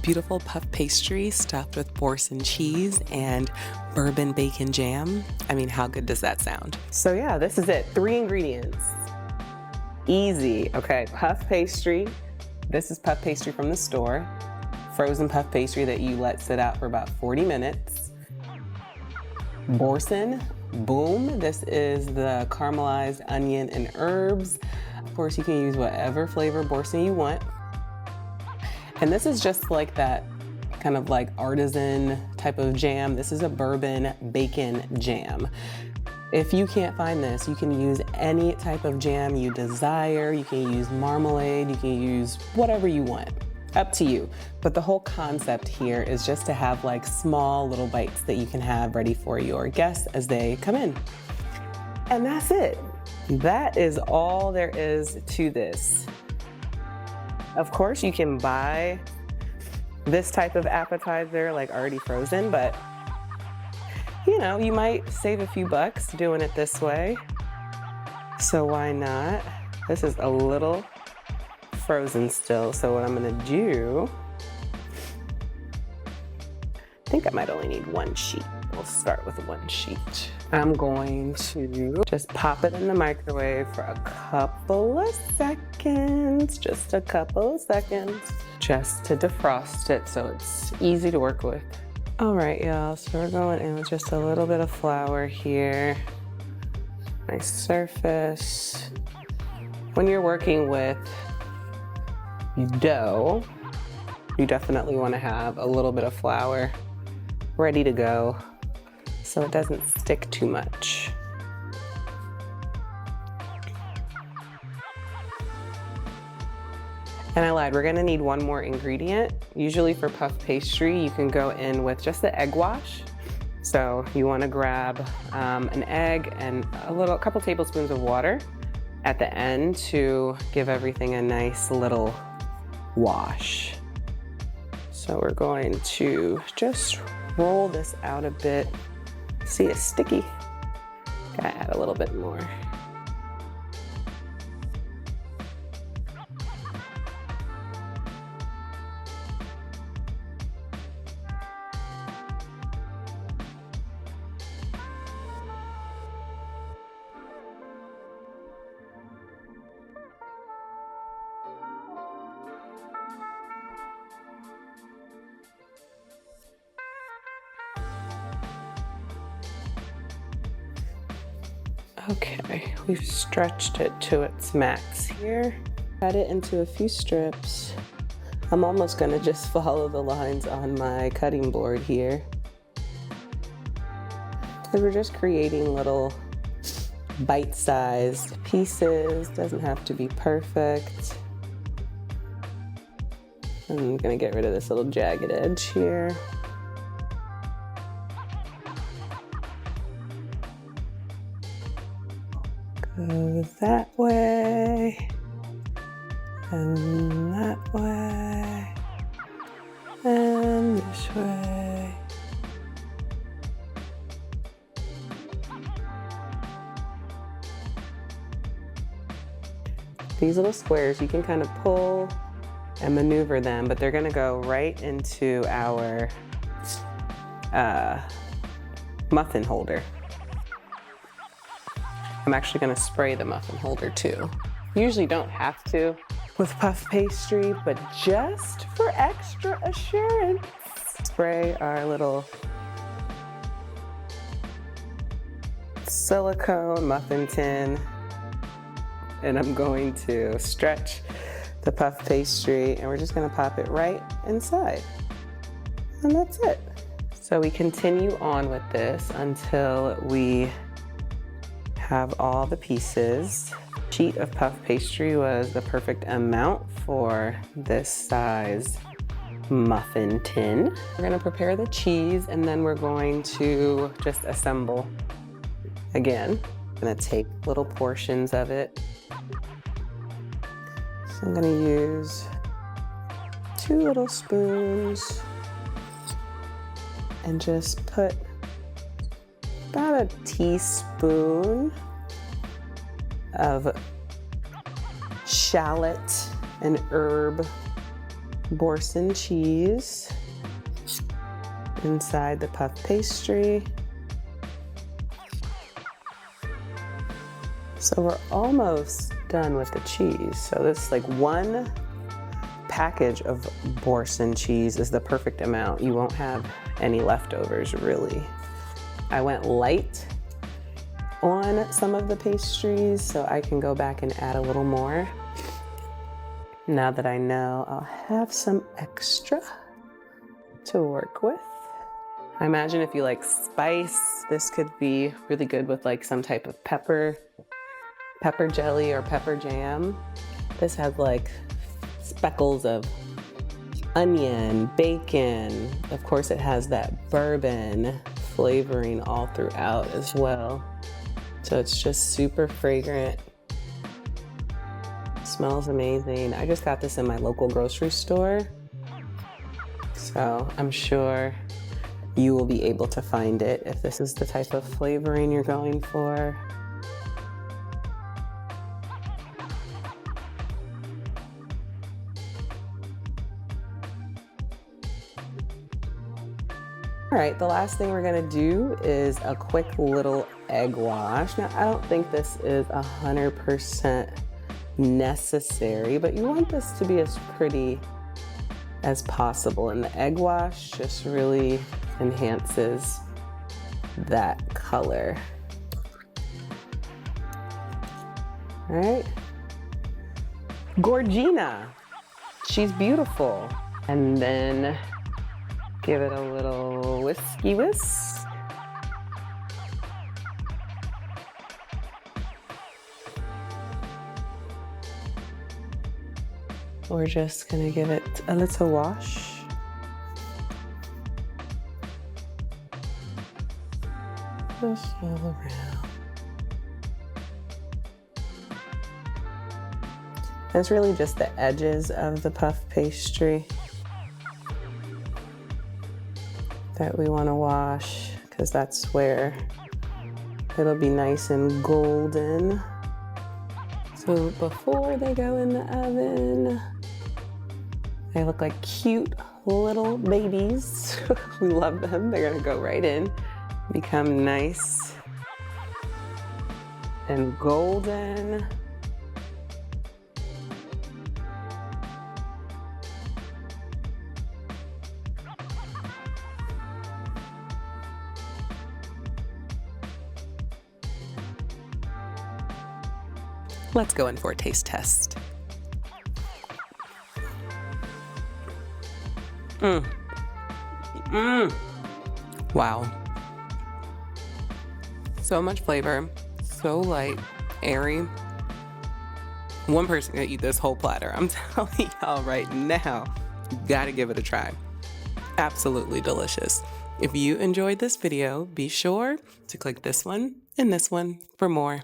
beautiful puff pastry stuffed with Boursin cheese and bourbon bacon jam. I mean, how good does that sound? So yeah, this is it. 3 ingredients. Easy. Okay, puff pastry. This is puff pastry from the store. Frozen puff pastry that you let sit out for about 40 minutes. Boursin, boom. This is the caramelized onion and herbs. Of course, you can use whatever flavor Boursin you want. And this is just like that kind of like artisan type of jam. This is a bourbon bacon jam. If you can't find this, you can use any type of jam you desire. You can use marmalade, you can use whatever you want. Up to you. But the whole concept here is just to have like small little bites that you can have ready for your guests as they come in. And that's it. That is all there is to this. Of course, you can buy this type of appetizer like already frozen, but you know, you might save a few bucks doing it this way. So why not? This is a little frozen still, so what I'm gonna do, I think I might only need 1 sheet. We'll start with 1 sheet. I'm going to just pop it in the microwave for a couple of seconds, just a couple of seconds, just to defrost it so it's easy to work with. All right, y'all, so we're going in with just a little bit of flour here. Nice surface. When you're working with dough, you definitely want to have a little bit of flour ready to go so it doesn't stick too much. And I lied, we're gonna need 1 more ingredient. Usually for puff pastry, you can go in with just the egg wash. So you wanna grab an egg and a couple tablespoons of water at the end to give everything a nice little wash. So we're going to just roll this out a bit. See, it's sticky. Gotta add a little bit more. Okay, we've stretched it to its max here. Cut it into a few strips. I'm almost gonna just follow the lines on my cutting board here. Because we're just creating little bite-sized pieces. Doesn't have to be perfect. I'm gonna get rid of this little jagged edge here. Go that way, and that way, and this way. These little squares, you can kind of pull and maneuver them, but they're gonna go right into our muffin holder. I'm actually gonna spray the muffin holder too. Usually don't have to with puff pastry, but just for extra assurance, spray our little silicone muffin tin, and I'm going to stretch the puff pastry, and we're just gonna pop it right inside. And that's it. So we continue on with this until we have all the pieces. Sheet of puff pastry was the perfect amount for this size muffin tin. We're gonna prepare the cheese, and then we're going to just assemble again. I'm gonna take little portions of it. So I'm gonna use 2 little spoons and just put about a teaspoon of shallot and herb Boursin cheese inside the puff pastry. So we're almost done with the cheese. So this is like one package of Boursin cheese is the perfect amount. You won't have any leftovers really. I went light on some of the pastries so I can go back and add a little more. Now that I know I'll have some extra to work with. I imagine if you like spice, this could be really good with like some type of pepper jelly or pepper jam. This has like speckles of onion, bacon. Of course, it has that bourbon flavoring all throughout as well. So it's just super fragrant. Smells amazing. I just got this in my local grocery store. So I'm sure you will be able to find it if this is the type of flavoring you're going for. All right, the last thing we're gonna do is a quick little egg wash. Now, I don't think this is 100% necessary, but you want this to be as pretty as possible. And the egg wash just really enhances that color. All right. Gorgina, she's beautiful. And then give it a little whiskey whisk. We're just gonna give it a little wash. Just all around. It's really just the edges of the puff pastry that we want to wash, because that's where it'll be nice and golden. So before they go in the oven, they look like cute little babies. We love them. They're gonna go right in, become nice and golden. Let's go in for a taste test. Wow. So much flavor, so light, airy. One person can eat this whole platter. I'm telling y'all right now, you gotta give it a try. Absolutely delicious. If you enjoyed this video, be sure to click this one and this one for more.